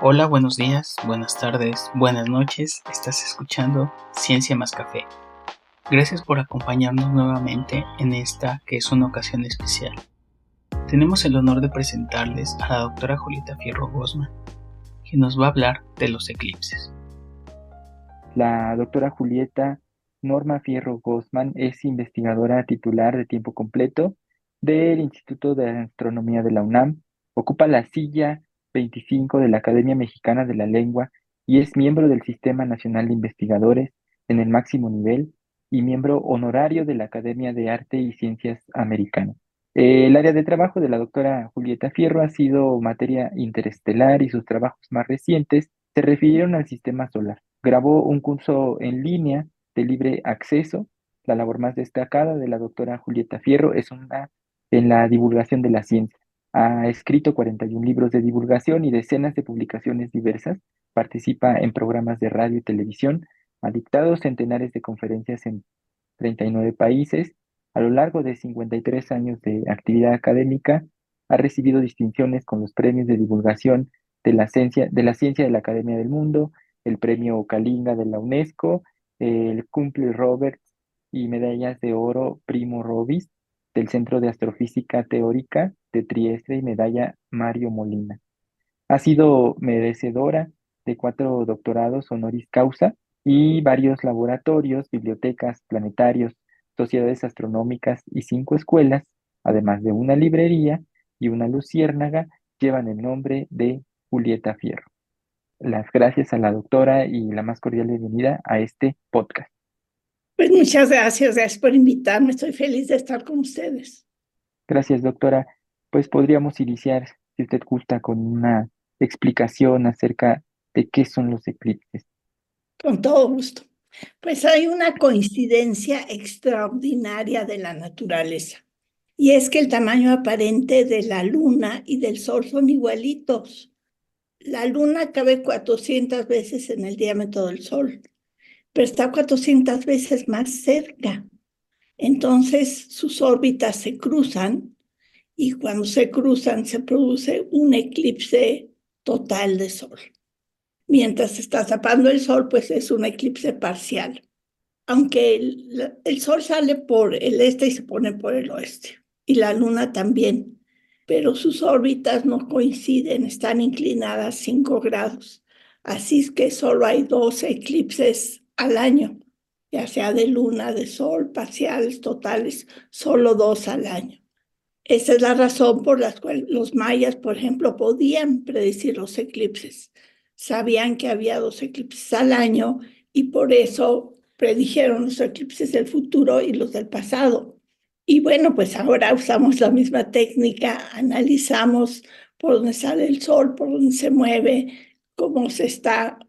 Hola, buenos días, buenas tardes, buenas noches. Estás escuchando Ciencia más Café. Gracias por acompañarnos nuevamente en esta que es una ocasión especial. Tenemos el honor de presentarles a la doctora Julieta Fierro Gosman, que nos va a hablar de los eclipses. La doctora Julieta Norma Fierro Gosman es investigadora titular de tiempo completo del Instituto de Astronomía de la UNAM, ocupa la silla 25 de la Academia Mexicana de la Lengua y es miembro del Sistema Nacional de Investigadores en el máximo nivel y miembro honorario de la Academia de Arte y Ciencias Americana. El área de trabajo de la doctora Julieta Fierro ha sido materia interestelar y sus trabajos más recientes se refirieron al sistema solar. Grabó un curso en línea de libre acceso. La labor más destacada de la doctora Julieta Fierro es una en la divulgación de la ciencia. Ha escrito 41 libros de divulgación y decenas de publicaciones diversas. Participa en programas de radio y televisión. Ha dictado centenares de conferencias en 39 países. A lo largo de 53 años de actividad académica, ha recibido distinciones con los premios de divulgación de la Academia del Mundo, el premio Kalinga de la UNESCO, el Cumple Roberts y medallas de oro Primo Robis del Centro de Astrofísica Teórica de Trieste y medalla Mario Molina. Ha sido merecedora de 4 doctorados honoris causa y varios laboratorios, bibliotecas, planetarios, sociedades astronómicas y 5 escuelas, además de una librería y una luciérnaga, llevan el nombre de Julieta Fierro. Las gracias a la doctora y la más cordial bienvenida a este podcast. Pues muchas gracias por invitarme. Estoy feliz de estar con ustedes. Gracias, doctora. Pues podríamos iniciar, si usted gusta, con una explicación acerca de qué son los eclipses. Con todo gusto. Pues hay una coincidencia extraordinaria de la naturaleza. Y es que el tamaño aparente de la luna y del sol son igualitos. La luna cabe 400 veces en el diámetro del sol, pero está 400 veces más cerca. Entonces sus órbitas se cruzan y cuando se cruzan se produce un eclipse total de sol. Mientras se está tapando el sol, pues es un eclipse parcial, aunque el sol sale por el este y se pone por el oeste, y la luna también, pero sus órbitas no coinciden, están inclinadas 5 grados. Así es que solo hay 2 eclipses al año, ya sea de luna, de sol, parciales, totales, solo 2 al año. Esa es la razón por la cual los mayas, por ejemplo, podían predecir los eclipses. Sabían que había 2 eclipses al año y por eso predijeron los eclipses del futuro y los del pasado. Y bueno, pues ahora usamos la misma técnica, analizamos por dónde sale el sol, por dónde se mueve, cómo se está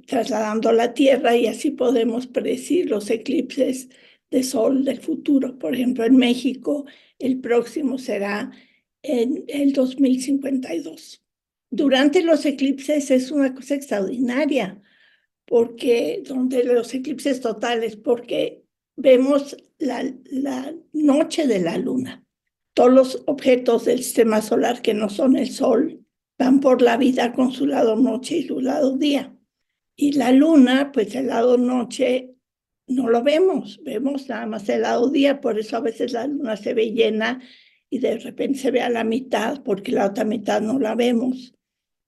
trasladando a la Tierra y así podemos predecir los eclipses de sol del futuro. Por ejemplo, en México, el próximo será en el 2052. Durante los eclipses es una cosa extraordinaria, porque donde los eclipses totales, porque vemos la noche de la luna. Todos los objetos del sistema solar que no son el sol van por la vida con su lado noche y su lado día. Y la luna, pues el lado noche no lo vemos nada más el lado día, por eso a veces la luna se ve llena y de repente se ve a la mitad, porque la otra mitad no la vemos.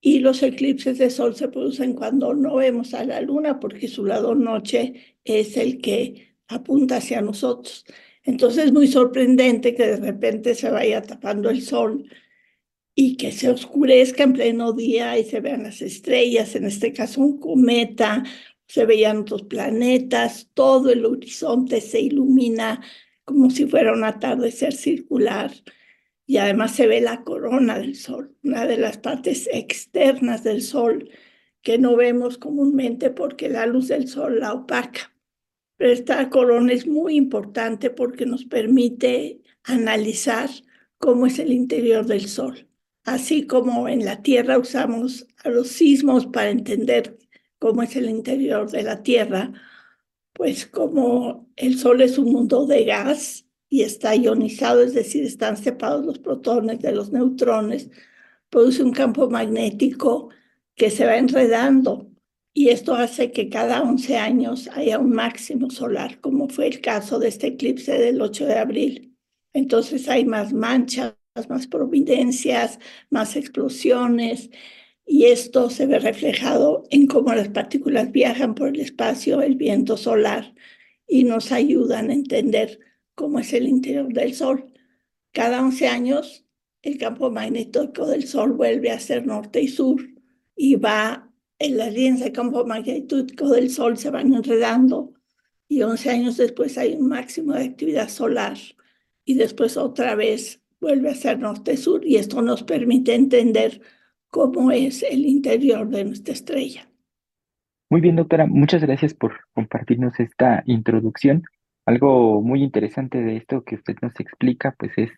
Y los eclipses de sol se producen cuando no vemos a la luna, porque su lado noche es el que apunta hacia nosotros. Entonces es muy sorprendente que de repente se vaya tapando el sol y que se oscurezca en pleno día y se vean las estrellas, en este caso un cometa, se veían otros planetas, todo el horizonte se ilumina como si fuera un atardecer circular y además se ve la corona del sol, una de las partes externas del sol que no vemos comúnmente porque la luz del sol la opaca. Pero esta corona es muy importante porque nos permite analizar cómo es el interior del sol. Así como en la Tierra usamos a los sismos para entender cómo es el interior de la Tierra, pues como el Sol es un mundo de gas y está ionizado, es decir, están separados los protones de los neutrones, produce un campo magnético que se va enredando. Y esto hace que cada 11 años haya un máximo solar, como fue el caso de este eclipse del 8 de abril. Entonces hay más manchas, más providencias, más explosiones, y esto se ve reflejado en cómo las partículas viajan por el espacio, el viento solar, y nos ayudan a entender cómo es el interior del Sol. Cada 11 años, el campo magnético del Sol vuelve a ser norte y sur, y va en las líneas de campo magnético del Sol se van enredando, y 11 años después hay un máximo de actividad solar, y después otra vez vuelve a ser norte-sur, y esto nos permite entender cómo es el interior de nuestra estrella. Muy bien, doctora, muchas gracias por compartirnos esta introducción. Algo muy interesante de esto que usted nos explica, pues es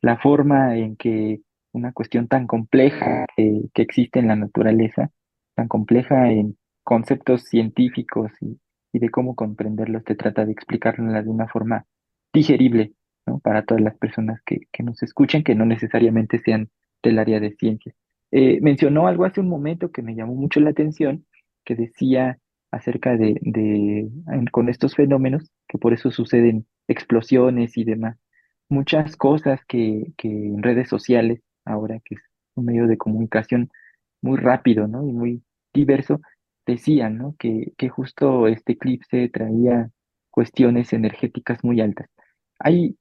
la forma en que una cuestión tan compleja que existe en la naturaleza, tan compleja en conceptos científicos y de cómo comprenderlo, usted trata de explicarla de una forma digerible, ¿no? Para todas las personas que nos escuchen, que no necesariamente sean del área de ciencias. Mencionó algo hace un momento que me llamó mucho la atención que decía acerca con estos fenómenos, que por eso suceden explosiones y demás. Muchas cosas que en redes sociales, ahora que es un medio de comunicación muy rápido, ¿no? Y muy diverso, decían, ¿no? Que justo este eclipse traía cuestiones energéticas muy altas. ¿Hay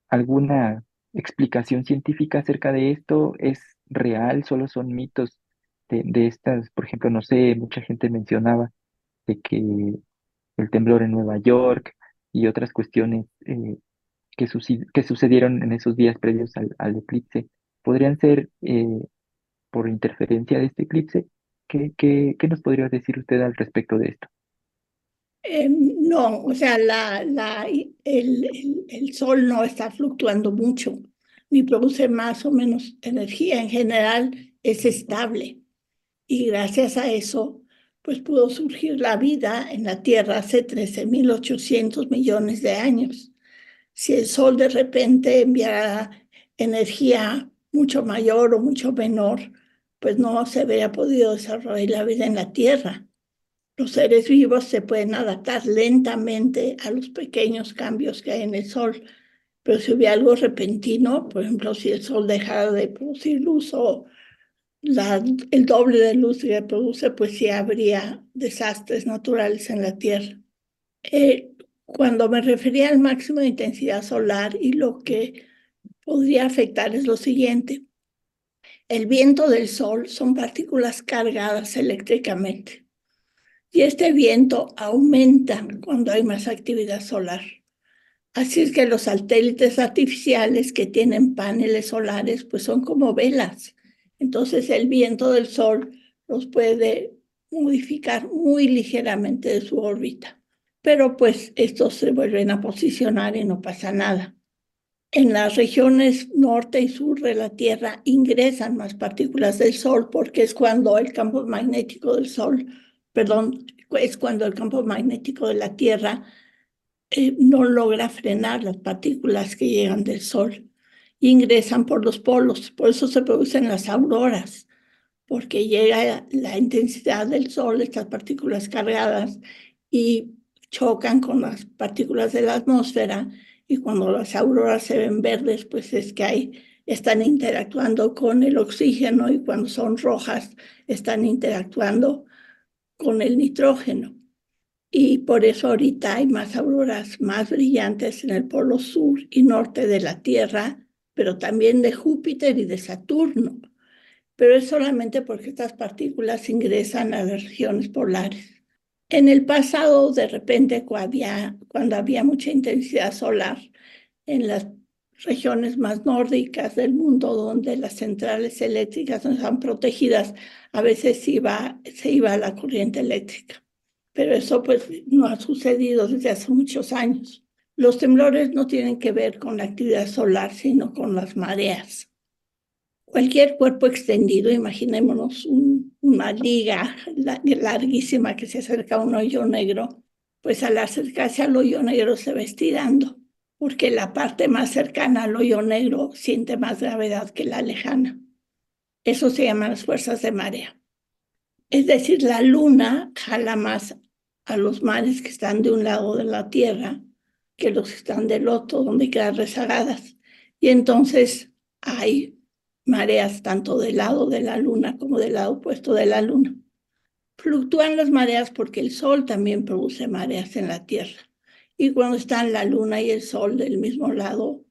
alguna explicación científica acerca de esto? ¿Es real? ¿Solo son mitos de estas? Por ejemplo, no sé, mucha gente mencionaba de que el temblor en Nueva York y otras cuestiones que sucedieron en esos días previos al eclipse podrían ser por interferencia de este eclipse. ¿Qué nos podría decir usted al respecto de esto? No, o sea, el Sol no está fluctuando mucho, ni produce más o menos energía. En general es estable. Y gracias a eso, pues pudo surgir la vida en la Tierra hace 13.800 millones de años. Si el Sol de repente enviara energía mucho mayor o mucho menor, pues no se habría podido desarrollar la vida en la Tierra. Los seres vivos se pueden adaptar lentamente a los pequeños cambios que hay en el Sol, pero si hubiera algo repentino, por ejemplo, si el Sol dejara de producir luz o el doble de luz que produce, pues sí habría desastres naturales en la Tierra. Cuando me refería al máximo de intensidad solar y lo que podría afectar es lo siguiente. El viento del Sol son partículas cargadas eléctricamente. Y este viento aumenta cuando hay más actividad solar. Así es que los satélites artificiales que tienen paneles solares, pues son como velas. Entonces el viento del Sol los puede modificar muy ligeramente de su órbita. Pero pues estos se vuelven a posicionar y no pasa nada. En las regiones norte y sur de la Tierra ingresan más partículas del Sol porque es cuando el campo magnético del Sol, perdón, es cuando el campo magnético de la Tierra no logra frenar las partículas que llegan del Sol. Ingresan por los polos, por eso se producen las auroras, porque llega la intensidad del Sol, estas partículas cargadas, y chocan con las partículas de la atmósfera, y cuando las auroras se ven verdes, pues es que están interactuando con el oxígeno, y cuando son rojas, están interactuando con el nitrógeno. Y por eso ahorita hay más auroras más brillantes en el polo sur y norte de la Tierra, pero también de Júpiter y de Saturno. Pero es solamente porque estas partículas ingresan a las regiones polares. En el pasado, de repente, cuando había mucha intensidad solar en las regiones más nórdicas del mundo, donde las centrales eléctricas no están protegidas, a veces se iba la corriente eléctrica. Pero eso pues no ha sucedido desde hace muchos años. Los temblores no tienen que ver con la actividad solar, sino con las mareas. Cualquier cuerpo extendido, imaginémonos una liga larguísima que se acerca a un hoyo negro, pues al acercarse al hoyo negro se va estirando, porque la parte más cercana al hoyo negro siente más gravedad que la lejana. Eso se llama las fuerzas de marea. Es decir, la luna jala más a los mares que están de un lado de la Tierra que los que están del otro, donde quedan rezagadas. Y entonces hay mareas tanto del lado de la luna como del lado opuesto de la luna. Fluctúan las mareas porque el sol también produce mareas en la Tierra. Y cuando están la luna y el sol del mismo lado,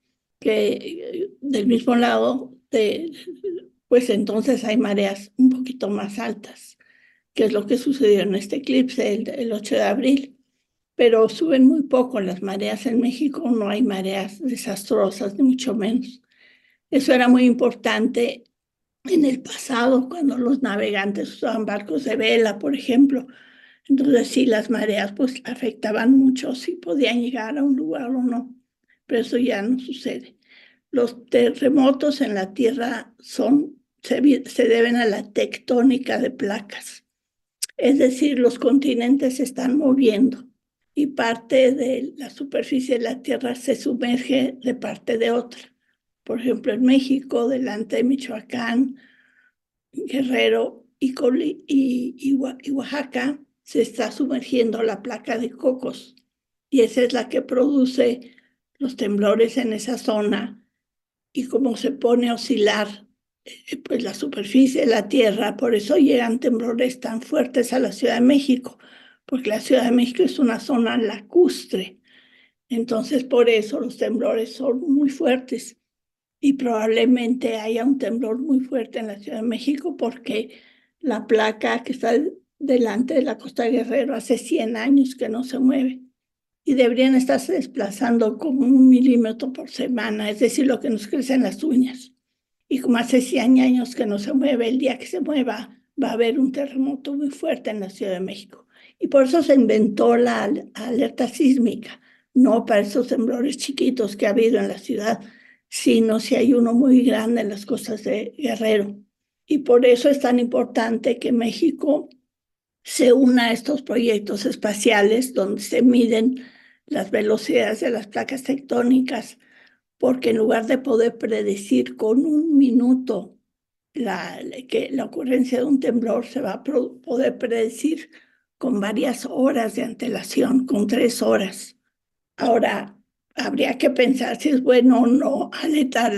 pues entonces hay mareas un poquito más altas, que es lo que sucedió en este eclipse el 8 de abril. Pero suben muy poco las mareas en México, no hay mareas desastrosas, ni mucho menos. Eso era muy importante en el pasado, cuando los navegantes usaban barcos de vela, por ejemplo. Entonces sí, las mareas pues afectaban mucho si podían llegar a un lugar o no, pero eso ya no sucede. Los terremotos en la Tierra se deben a la tectónica de placas, es decir, los continentes se están moviendo y parte de la superficie de la Tierra se sumerge de parte de otra. Por ejemplo, en México, delante de Michoacán, Guerrero y Oaxaca, se está sumergiendo la placa de Cocos, y esa es la que produce los temblores en esa zona. Y como se pone a oscilar pues la superficie de la Tierra, por eso llegan temblores tan fuertes a la Ciudad de México, porque la Ciudad de México es una zona lacustre. Entonces, por eso los temblores son muy fuertes. Y probablemente haya un temblor muy fuerte en la Ciudad de México porque la placa que está delante de la Costa de Guerrero hace 100 años que no se mueve y deberían estarse desplazando como 1 milímetro por semana, es decir, lo que nos crece en las uñas. Y como hace 100 años que no se mueve, el día que se mueva va a haber un terremoto muy fuerte en la Ciudad de México. Y por eso se inventó la alerta sísmica, no para esos temblores chiquitos que ha habido en la ciudad, sino si hay uno muy grande en las costas de Guerrero. Y por eso es tan importante que México se una a estos proyectos espaciales donde se miden las velocidades de las placas tectónicas, porque en lugar de poder predecir con 1 minuto la ocurrencia de un temblor, se va a poder predecir con varias horas de antelación, con 3 horas. Ahora, habría que pensar si es bueno o no alertar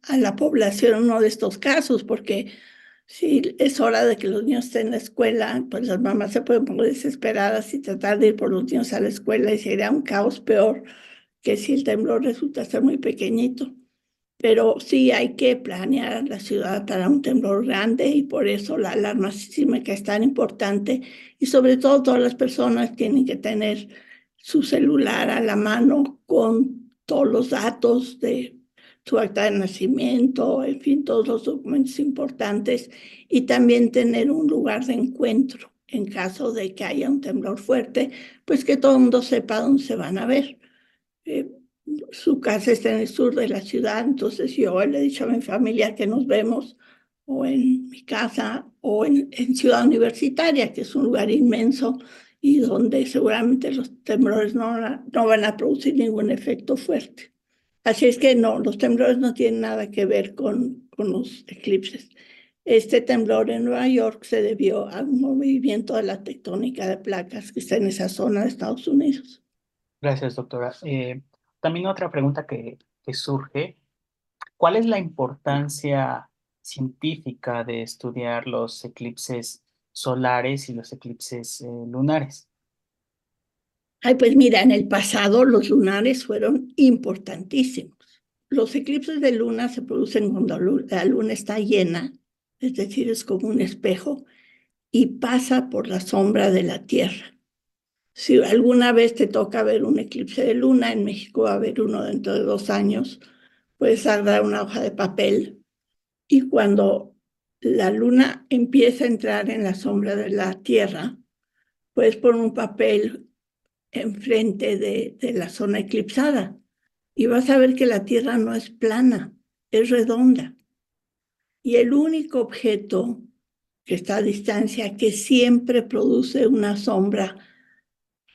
a la población en uno de estos casos, porque si es hora de que los niños estén en la escuela, pues las mamás se pueden poner desesperadas y tratar de ir por los niños a la escuela y sería un caos peor que si el temblor resulta ser muy pequeñito. Pero sí hay que planear la ciudad para un temblor grande y por eso la alarma sísmica es tan importante y sobre todo todas las personas tienen que tener su celular a la mano con todos los datos de su acta de nacimiento, en fin, todos los documentos importantes y también tener un lugar de encuentro en caso de que haya un temblor fuerte, pues que todo el mundo sepa dónde se van a ver. Eh, Su casa está en el sur de la ciudad, entonces yo le he dicho a mi familia que nos vemos o en mi casa o en Ciudad Universitaria, que es un lugar inmenso y donde seguramente los temblores no van a producir ningún efecto fuerte. Así es que no, los temblores no tienen nada que ver con los eclipses. Este temblor en Nueva York se debió a un movimiento de la tectónica de placas que está en esa zona de Estados Unidos. Gracias, doctora. También otra pregunta que surge, ¿cuál es la importancia científica de estudiar los eclipses solares y los eclipses lunares? Ay, pues mira, en el pasado los lunares fueron importantísimos. Los eclipses de luna se producen cuando la luna está llena, es decir, es como un espejo y pasa por la sombra de la Tierra. Si alguna vez te toca ver un eclipse de luna, en México va a haber uno dentro de 2 años, puedes agarrar una hoja de papel y cuando la luna empieza a entrar en la sombra de la Tierra, puedes poner un papel enfrente de la zona eclipsada y vas a ver que la Tierra no es plana, es redonda. Y el único objeto que está a distancia que siempre produce una sombra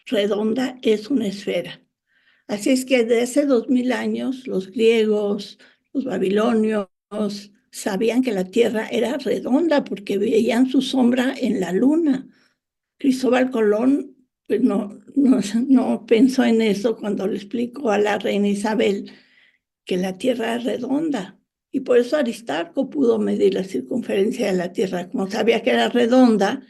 redonda es una esfera. Así es que desde hace 2000 años los griegos, los babilonios, sabían que la Tierra era redonda porque veían su sombra en la Luna. Cristóbal Colón pues no pensó en eso cuando le explicó a la reina Isabel que la Tierra es redonda. Y por eso Aristarco pudo medir la circunferencia de la Tierra. Como sabía que era redonda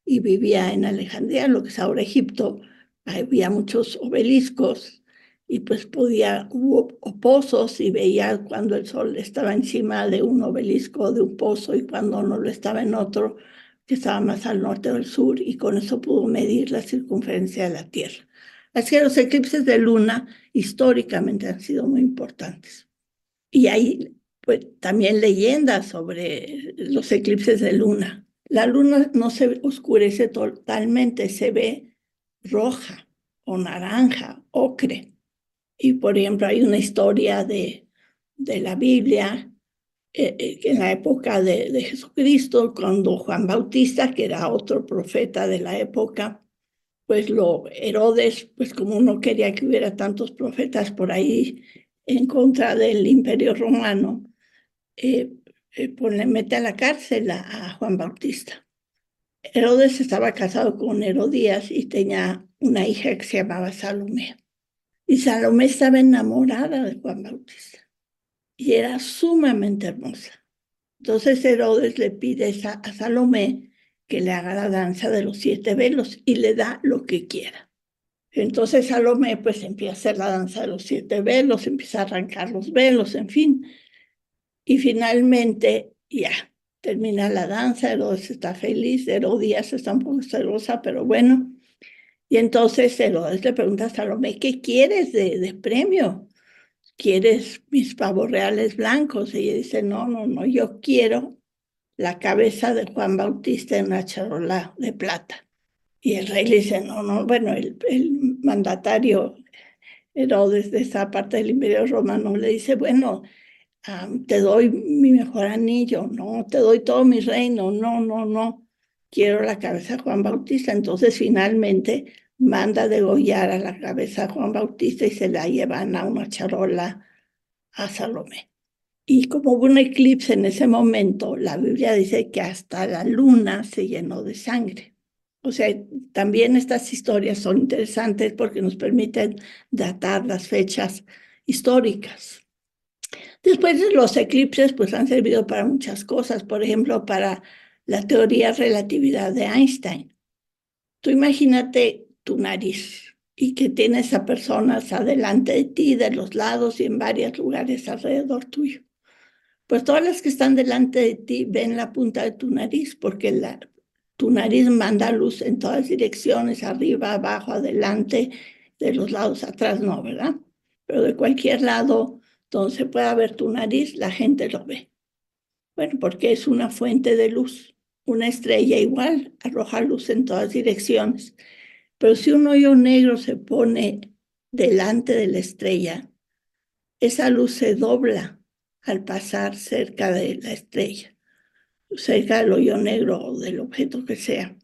y vivía en Alejandría, lo que es ahora Egipto, había muchos obeliscos y pues hubo pozos y veía cuando el sol estaba encima de un obelisco o de un pozo y cuando no lo estaba en otro, que estaba más al norte o al sur, y con eso pudo medir la circunferencia de la Tierra. Así que los eclipses de luna históricamente han sido muy importantes. Y hay pues, también leyendas sobre los eclipses de luna. La luna no se oscurece totalmente, se ve roja o naranja, ocre. Y por ejemplo, hay una historia de la Biblia en la época de Jesucristo, cuando Juan Bautista, que era otro profeta de la época, pues Herodes, pues como no quería que hubiera tantos profetas por ahí en contra del Imperio Romano, le mete a la cárcel a Juan Bautista. Herodes estaba casado con Herodías y tenía una hija que se llamaba Salomé. Y Salomé estaba enamorada de Juan Bautista y era sumamente hermosa. Entonces Herodes le pide a Salomé que le haga la danza de los 7 velos y le da lo que quiera. Entonces Salomé pues empieza a hacer la danza de los 7 velos, empieza a arrancar los velos, en fin. Y finalmente ya termina la danza, Herodes está feliz, Herodías está un poco celosa, pero bueno. Y entonces Herodes le pregunta a Salomé, ¿qué quieres de premio? ¿Quieres mis pavos reales blancos? Y ella dice, no, yo quiero la cabeza de Juan Bautista en una charola de plata. Y el rey le dice, no, bueno, el mandatario Herodes de esa parte del Imperio Romano le dice, bueno, te doy mi mejor anillo, no, te doy todo mi reino, no, quiero la cabeza de Juan Bautista. Entonces finalmente manda degollar a la cabeza de Juan Bautista y se la llevan a una charola a Salomé. Y como hubo un eclipse en ese momento, la Biblia dice que hasta la luna se llenó de sangre. O sea, también estas historias son interesantes porque nos permiten datar las fechas históricas. Después los eclipses pues han servido para muchas cosas, por ejemplo, para la teoría de relatividad de Einstein. Tú imagínate tu nariz y que tienes a personas adelante de ti, de los lados y en varios lugares alrededor tuyo. Pues todas las que están delante de ti ven la punta de tu nariz porque tu nariz manda luz en todas direcciones, arriba, abajo, adelante, de los lados atrás no, ¿verdad? Pero de cualquier lado donde se pueda ver tu nariz, la gente lo ve. Bueno, porque es una fuente de luz. Una estrella igual arroja luz en todas direcciones. Pero si un hoyo negro se pone delante de la estrella, esa luz se dobla al pasar cerca de la estrella, cerca del hoyo negro o del objeto que sea.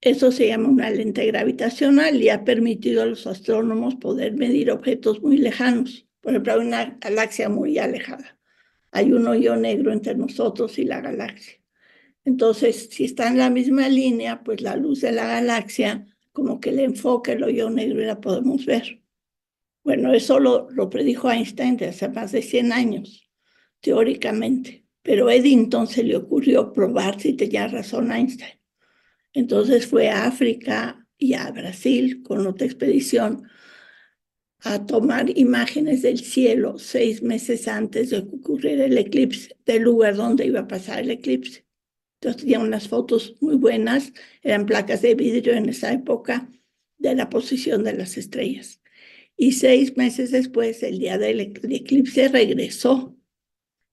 Eso se llama una lente gravitacional y ha permitido a los astrónomos poder medir objetos muy lejanos. Por ejemplo, hay una galaxia muy alejada. Hay un hoyo negro entre nosotros y la galaxia. Entonces, si está en la misma línea, pues la luz de la galaxia como que le enfoca el hoyo negro y la podemos ver. Bueno, eso lo predijo Einstein desde hace más de 100 años, teóricamente. Pero a Eddington se le ocurrió probar si tenía razón Einstein. Entonces fue a África y a Brasil con otra expedición a tomar imágenes del cielo 6 meses antes de que ocurriera el eclipse, del lugar donde iba a pasar el eclipse. Entonces tenían unas fotos muy buenas, eran placas de vidrio en esa época de la posición de las estrellas. Y 6 meses después, el día del eclipse, regresó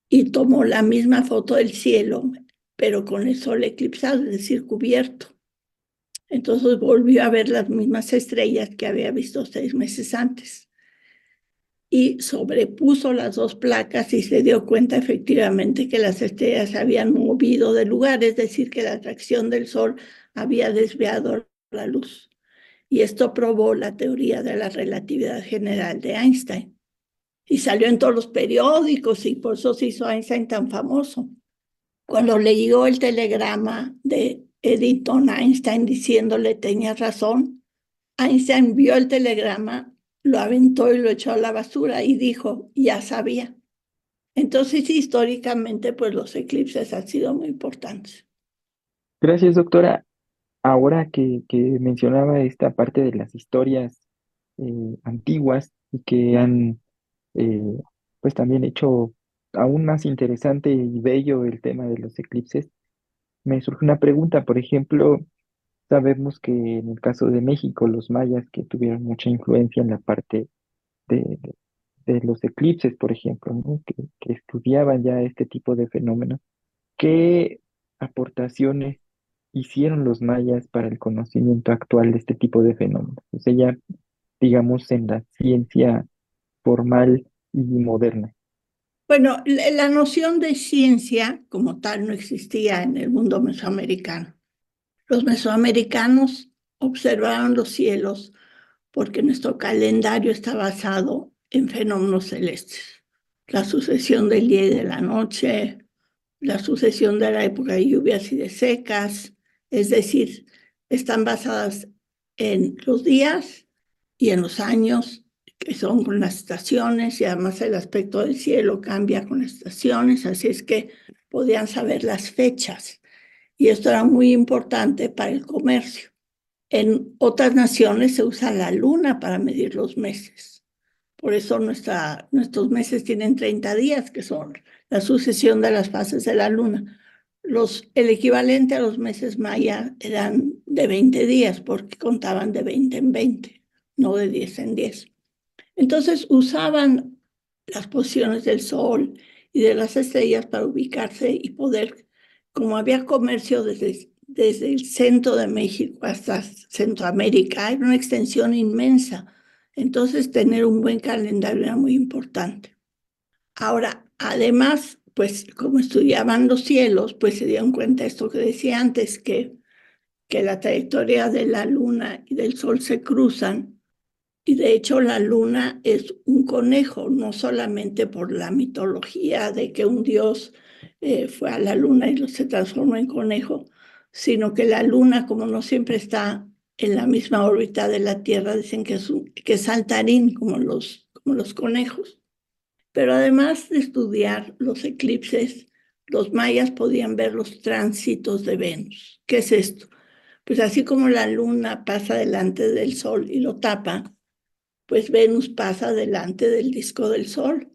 y tomó la misma foto del cielo, pero con el sol eclipsado, es decir, cubierto. Entonces volvió a ver las mismas estrellas que había visto 6 meses antes. Y sobrepuso las dos placas y se dio cuenta efectivamente que las estrellas se habían movido de lugar, es decir, que la atracción del sol había desviado la luz. Y esto probó la teoría de la relatividad general de Einstein. y salió en todos los periódicos y por eso se hizo Einstein tan famoso. Cuando le llegó el telegrama de Eddington a Einstein diciéndole tenía razón, Einstein vio el telegrama, lo aventó y lo echó a la basura y dijo, ya sabía. Entonces, históricamente, pues los eclipses han sido muy importantes. Gracias, doctora. Ahora que mencionaba esta parte de las historias antiguas y que han eh, pues también hecho aún más interesante y bello el tema de los eclipses, me surge una pregunta. Por ejemplo, sabemos que en el caso de México, los mayas que tuvieron mucha influencia en la parte de los eclipses, por ejemplo, ¿no? Que estudiaban ya este tipo de fenómenos. ¿Qué aportaciones hicieron los mayas para el conocimiento actual de este tipo de fenómenos? O sea, ya digamos en la ciencia formal y moderna. Bueno, la noción de ciencia como tal no existía en el mundo mesoamericano. Los mesoamericanos observaron los cielos porque nuestro calendario está basado en fenómenos celestes. La sucesión del día y de la noche, la sucesión de la época de lluvias y de secas, es decir, están basadas en los días y en los años, que son con las estaciones, y además el aspecto del cielo cambia con las estaciones, así es que podían saber las fechas, y esto era muy importante para el comercio. En otras naciones se usa la luna para medir los meses. Por eso nuestros meses tienen 30 días, que son la sucesión de las fases de la luna. El equivalente a los meses maya eran de 20 días, porque contaban de 20 en 20, no de 10 en 10. Entonces usaban las posiciones del sol y de las estrellas para ubicarse y poder, como había comercio desde el centro de México hasta Centroamérica, era una extensión inmensa. Entonces tener un buen calendario era muy importante. Ahora, además, pues como estudiaban los cielos, pues se dieron cuenta de esto que decía antes, que la trayectoria de la luna y del sol se cruzan. Y de hecho la luna es un conejo, no solamente por la mitología de que un dios fue a la luna y se transformó en conejo, sino que la luna, como no siempre está en la misma órbita de la Tierra, dicen que es saltarín como los conejos. Pero además de estudiar los eclipses, los mayas podían ver los tránsitos de Venus. ¿Qué es esto? Pues así como la luna pasa delante del sol y lo tapa, pues Venus pasa delante del disco del Sol.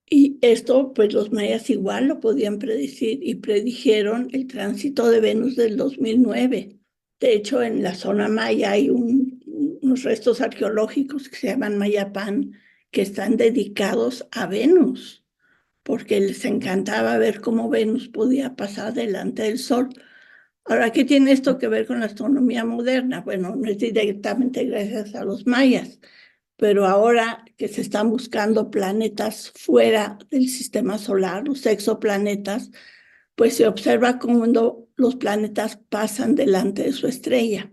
Y esto, pues los mayas igual lo podían predecir y predijeron el tránsito de Venus del 2009. De hecho, en la zona maya hay unos restos arqueológicos que se llaman Mayapán, que están dedicados a Venus, porque les encantaba ver cómo Venus podía pasar delante del Sol. Ahora, ¿qué tiene esto que ver con la astronomía moderna? Bueno, no es directamente gracias a los mayas, pero ahora que se están buscando planetas fuera del sistema solar, los exoplanetas, pues se observa cuando los planetas pasan delante de su estrella.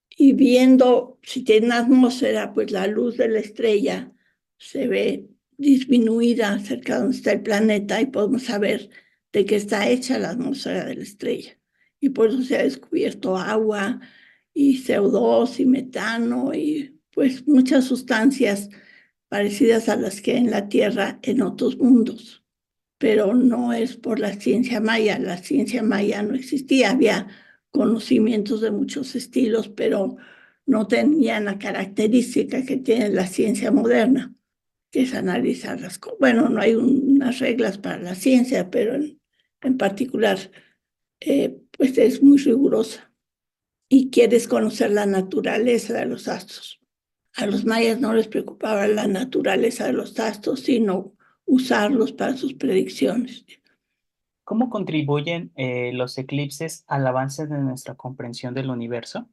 Y viendo si tiene una atmósfera, pues la luz de la estrella se ve disminuida cerca de donde está el planeta y podemos saber de qué está hecha la atmósfera de la estrella. Y por eso se ha descubierto agua y CO2 y metano y pues muchas sustancias parecidas a las que hay en la Tierra en otros mundos. Pero no es por la ciencia maya no existía, había conocimientos de muchos estilos, pero no tenían la característica que tiene la ciencia moderna, que es analizar las cosas. Bueno, no hay unas reglas para la ciencia, pero en particular, pues es muy rigurosa y quieres conocer la naturaleza de los astros. A los mayas no les preocupaba la naturaleza de los astros, sino usarlos para sus predicciones. ¿Cómo contribuyen los eclipses al avance de nuestra comprensión del universo?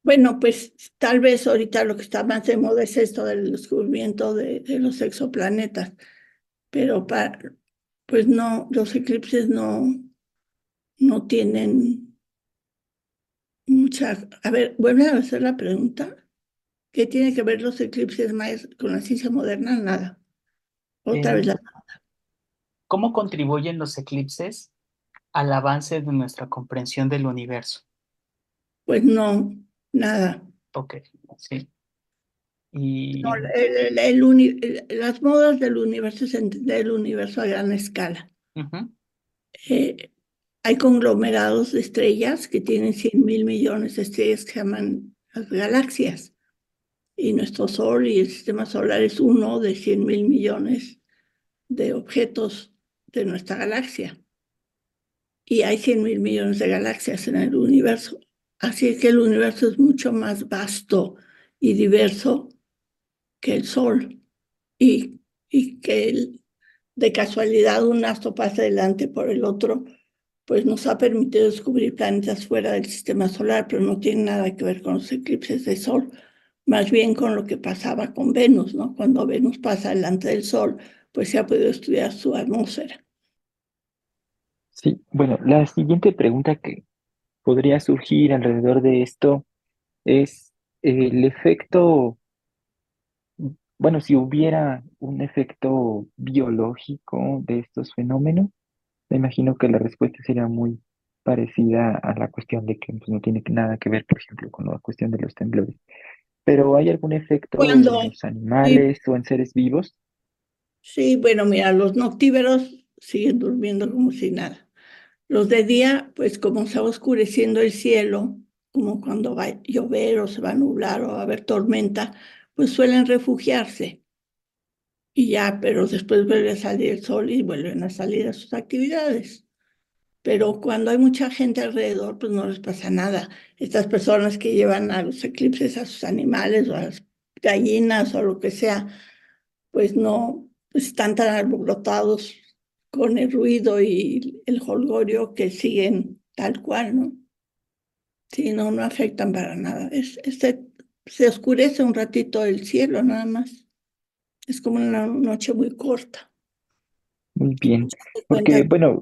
Bueno, pues tal vez ahorita lo que está más de moda es esto del descubrimiento de los exoplanetas, pero pues no, los eclipses no tienen mucha... A ver, vuelve a hacer la pregunta. ¿Qué tiene que ver los eclipses mayas con la ciencia moderna? Nada. Otra vez ¿Cómo contribuyen los eclipses al avance de nuestra comprensión del universo? pues no, nada. Ok, sí. No, Y las modas del universo es entender el universo a gran escala. ujú, Eh, Hay conglomerados de estrellas que tienen 100.000 millones de estrellas que se llaman las galaxias. Y nuestro Sol y el sistema solar es uno de 100.000 millones de objetos de nuestra galaxia. Y hay 100.000 millones de galaxias en el universo. Así es que el universo es mucho más vasto y diverso que el Sol. Y que de casualidad un astro pasa delante por el otro, pues nos ha permitido descubrir planetas fuera del sistema solar, pero no tiene nada que ver con los eclipses de Sol, más bien con lo que pasaba con Venus, ¿no? Cuando Venus pasa delante del Sol, pues se ha podido estudiar su atmósfera. Sí, bueno, la siguiente pregunta que podría surgir alrededor de esto es el efecto, bueno, si hubiera un efecto biológico de estos fenómenos, me imagino que la respuesta sería muy parecida a la cuestión de que pues, no tiene nada que ver, por ejemplo, con la cuestión de los temblores. Pero ¿hay algún efecto en Cuando, los sí, animales o en seres vivos? sí, bueno, mira, los noctíveros siguen durmiendo como si nada. Los de día, pues como se va oscureciendo el cielo, como cuando va a llover o se va a nublar o va a haber tormenta, pues suelen refugiarse y ya, pero después vuelve a salir el sol y vuelven a salir a sus actividades. Pero cuando hay mucha gente alrededor, pues no les pasa nada. Estas personas que llevan a los eclipses a sus animales o a las gallinas o lo que sea, pues no están tan alborotados con el ruido y el jolgorio que siguen tal cual, ¿no? Sí, no, no afectan para nada. Se oscurece un ratito el cielo, nada más. Es como una noche muy corta. Muy bien, Te porque, cuenta. bueno,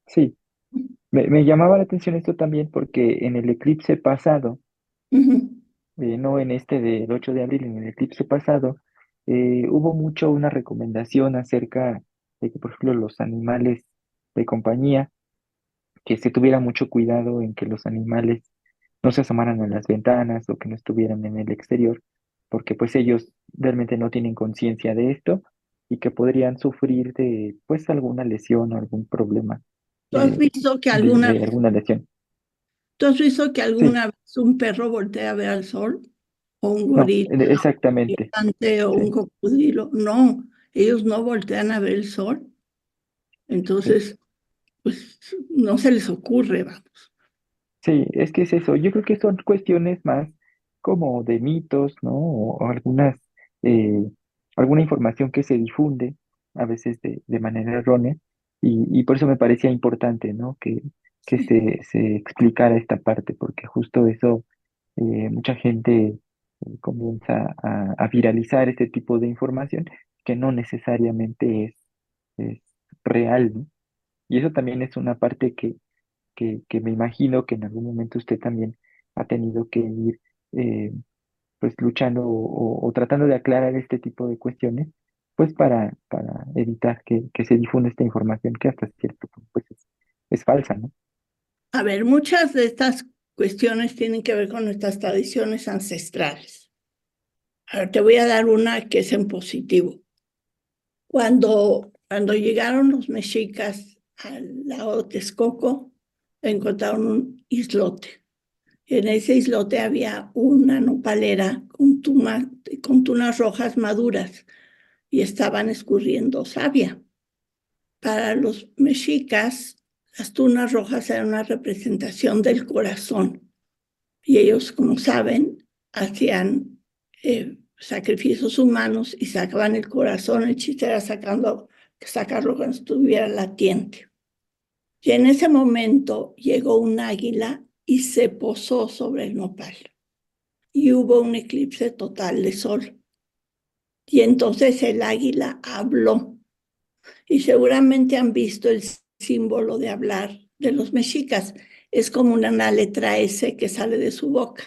sí, me llamaba la atención esto también porque en el eclipse pasado, Ujú. no en este del 8 de abril, en el eclipse pasado, hubo mucho una recomendación acerca de que, por ejemplo, los animales de compañía, que se tuviera mucho cuidado en que los animales no se asomaran a las ventanas o que no estuvieran en el exterior, porque pues ellos realmente no tienen conciencia de esto y que podrían sufrir de pues alguna lesión o algún problema ¿Tú has visto que alguna de alguna lesión. ¿Tú has visto que Sí, alguna vez un perro voltea a ver al sol? ¿O un no, gorila, un exactamente. elefante o un Sí, cocodrilo? No, ellos no voltean a ver el sol. sí. Entonces, pues no se les ocurre, vamos. Sí, es que es eso. Yo creo que son cuestiones más como de mitos, ¿no? O algunas, alguna información que se difunde a veces de manera errónea y por eso me parecía importante, ¿no? Que Sí. se explicara esta parte, porque justo eso, mucha gente comienza a viralizar este tipo de información que no necesariamente es real, ¿no? Y eso también es una parte que me imagino que en algún momento usted también ha tenido que ir eh, pues luchando o tratando de aclarar este tipo de cuestiones, pues para evitar que se difunda esta información que hasta cierto punto pues es falsa, ¿no? A ver, muchas de estas cuestiones tienen que ver con nuestras tradiciones ancestrales. A ver, te voy a dar una que es en positivo. Cuando llegaron los mexicas al lago de Texcoco, encontraron un islote. En ese islote había una nopalera con tunas rojas maduras y estaban escurriendo savia. Para los mexicas, las tunas rojas eran una representación del corazón y ellos, como saben, hacían sacrificios humanos y sacaban el corazón. El chiste era sacarlo cuando estuviera latiente. Y en ese momento llegó un águila y se posó sobre el nopal. Y hubo un eclipse total de sol. Y entonces el águila habló. Y seguramente han visto el símbolo de hablar de los mexicas. Es como una letra S que sale de su boca.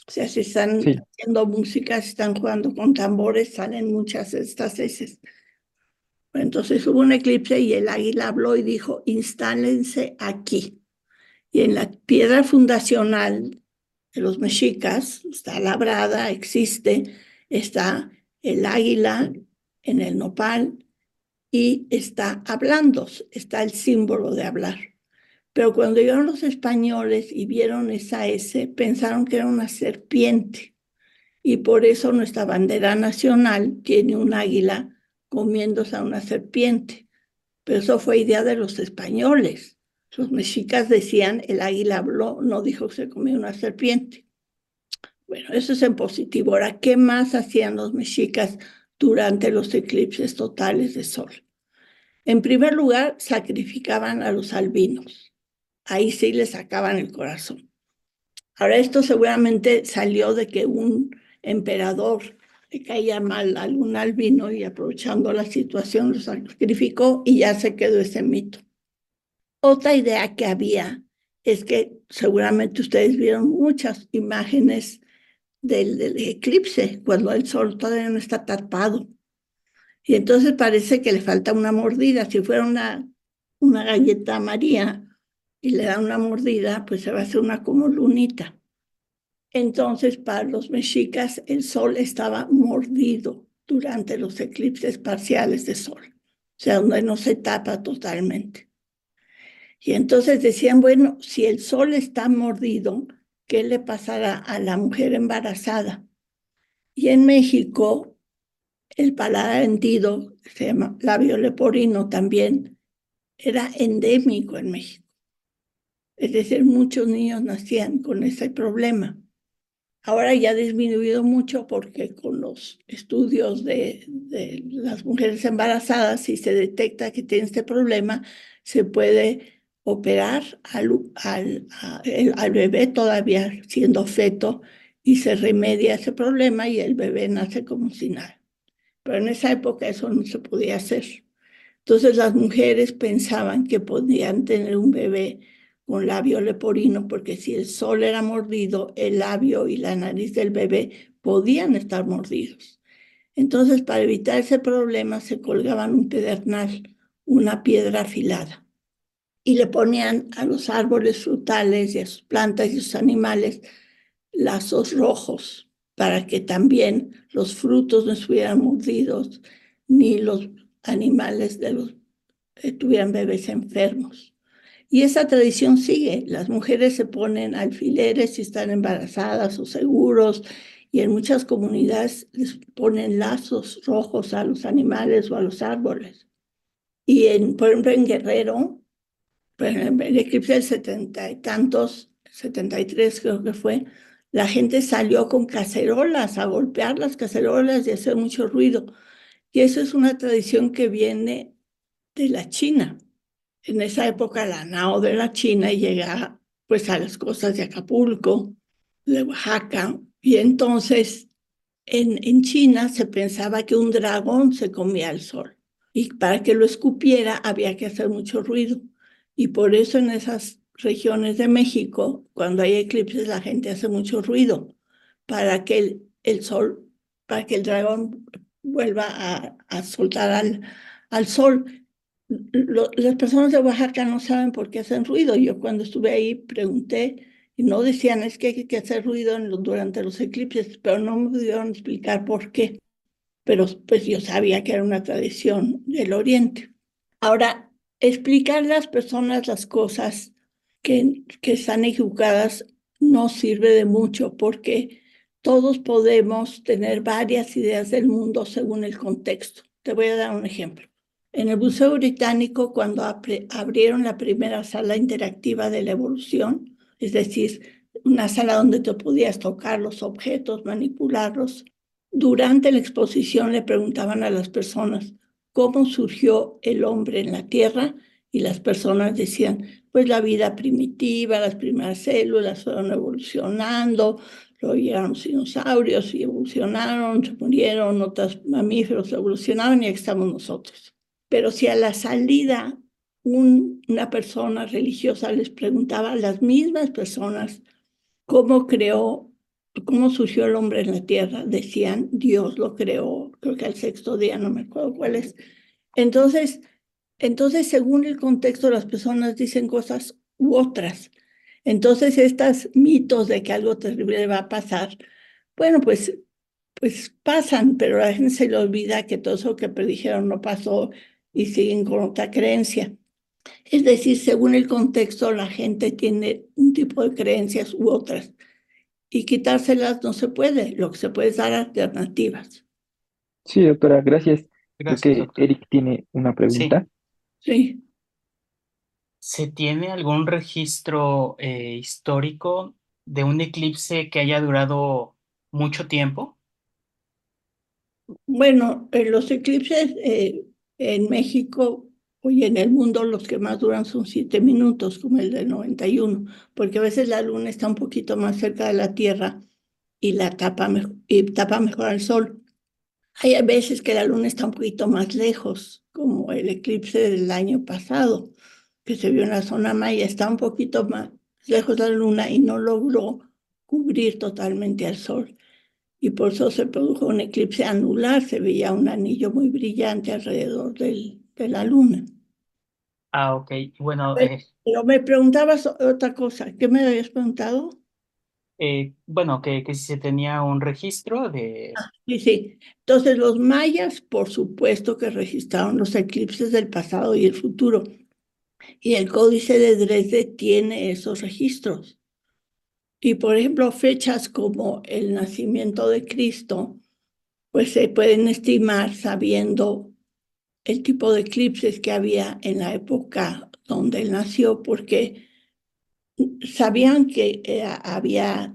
O sea, si están Sí, haciendo música, si están jugando con tambores, salen muchas de estas heces. Entonces hubo un eclipse y el águila habló y dijo, instálense aquí. Y en la piedra fundacional de los mexicas está labrada, existe, está el águila en el nopal y está hablando, está el símbolo de hablar. Pero cuando llegaron los españoles y vieron esa S, pensaron que era una serpiente. Y por eso nuestra bandera nacional tiene un águila comiéndose a una serpiente. Pero eso fue idea de los españoles. Los mexicas decían, el águila habló, no dijo que se comió una serpiente. Bueno, eso es en positivo. Ahora, ¿qué más hacían los mexicas durante los eclipses totales de sol? En primer lugar, sacrificaban a los albinos. Ahí sí les sacaban el corazón. Ahora, esto seguramente salió de que un emperador le caía mal a algún albino y aprovechando la situación lo sacrificó y ya se quedó ese mito. Otra idea que había es que seguramente ustedes vieron muchas imágenes del eclipse, cuando el sol todavía no está tapado. Y entonces parece que le falta una mordida. Si fuera una galleta María y le da una mordida, pues se va a hacer una como lunita. Entonces, para los mexicas, el sol estaba mordido durante los eclipses parciales de sol, o sea, donde no se tapa totalmente. Y entonces decían, bueno, si el sol está mordido, ¿qué le pasará a la mujer embarazada? Y en México, el paladar hendido, se llama labio leporino también, era endémico en México. Es decir, muchos niños nacían con ese problema. Ahora ya ha disminuido mucho porque con los estudios de las mujeres embarazadas, si se detecta que tiene este problema, se puede operar al bebé todavía siendo feto y se remedia ese problema y el bebé nace como si nada. Pero en esa época eso no se podía hacer. Entonces las mujeres pensaban que podían tener un bebé con labio leporino porque si el sol era mordido, el labio y la nariz del bebé podían estar mordidos. Entonces, para evitar ese problema, se colgaban un pedernal, una piedra afilada, y le ponían a los árboles frutales y a sus plantas y sus animales lazos rojos para que también los frutos no estuvieran mordidos ni los animales tuvieran bebés enfermos. Y esa tradición sigue. Las mujeres se ponen alfileres si están embarazadas o seguros, y en muchas comunidades les ponen lazos rojos a los animales o a los árboles. Y por ejemplo, en Guerrero, pues, en el eclipse del 70 y tantos, 73 creo que fue, la gente salió con cacerolas a golpear las cacerolas y hacer mucho ruido. Y eso es una tradición que viene de la China. En esa época la nao de la China llega pues a las costas de Acapulco, de Oaxaca, y entonces en China se pensaba que un dragón se comía el sol y para que lo escupiera había que hacer mucho ruido. Y por eso en esas regiones de México, cuando hay eclipses, la gente hace mucho ruido para que el sol, para que el dragón vuelva a soltar al sol. Las personas de Oaxaca no saben por qué hacen ruido. Yo cuando estuve ahí pregunté y no decían es que hay que hacer ruido durante los eclipses, pero no me pudieron explicar por qué. Pero pues yo sabía que era una tradición del Oriente. Ahora, explicar a las personas las cosas que están equivocadas no sirve de mucho porque todos podemos tener varias ideas del mundo según el contexto. Te voy a dar un ejemplo. En el Museo Británico, cuando abrieron la primera sala interactiva de la evolución, es decir, una sala donde te podías tocar los objetos, manipularlos, durante la exposición le preguntaban a las personas cómo surgió el hombre en la Tierra y las personas decían, pues la vida primitiva, las primeras células fueron evolucionando, luego llegaron los dinosaurios y evolucionaron, se murieron, otros mamíferos evolucionaron y aquí estamos nosotros. Pero si a la salida una persona religiosa les preguntaba a las mismas personas cómo creó cómo surgió el hombre en la tierra. Decían, Dios lo creó, creo que al sexto día, no me acuerdo cuál es. Entonces, según el contexto, las personas dicen cosas u otras. Entonces, estos mitos de que algo terrible va a pasar, bueno, pues pasan, pero a la gente se le olvida que todo eso que predijeron no pasó y siguen con otra creencia. Es decir, según el contexto, la gente tiene un tipo de creencias u otras y quitárselas no se puede. Lo que se puede es dar alternativas. Sí, doctora, gracias. Creo Gracias, que doctor. Eric tiene una Sí. pregunta. Sí. ¿Se tiene algún registro histórico de un eclipse que haya durado mucho tiempo? Bueno, los eclipses en México y en el mundo los que más duran son 7 minutos, como el del 91, porque a veces la luna está un poquito más cerca de la Tierra y y tapa mejor al sol. Hay veces que la luna está un poquito más lejos, como el eclipse del año pasado, que se vio en la zona maya, está un poquito más lejos de la luna y no logró cubrir totalmente al sol. Y por eso se produjo un eclipse anular, se veía un anillo muy brillante alrededor de la luna. Ah, ok. Bueno, Pero me preguntabas otra cosa, ¿qué me habías preguntado? bueno, que si se tenía un registro de... Sí, sí. Entonces los mayas, por supuesto que registraron los eclipses del pasado y el futuro. Y el Códice de Dresde tiene esos registros. Y por ejemplo, fechas como el nacimiento de Cristo, pues se pueden estimar sabiendo el tipo de eclipses que había en la época donde él nació, porque sabían que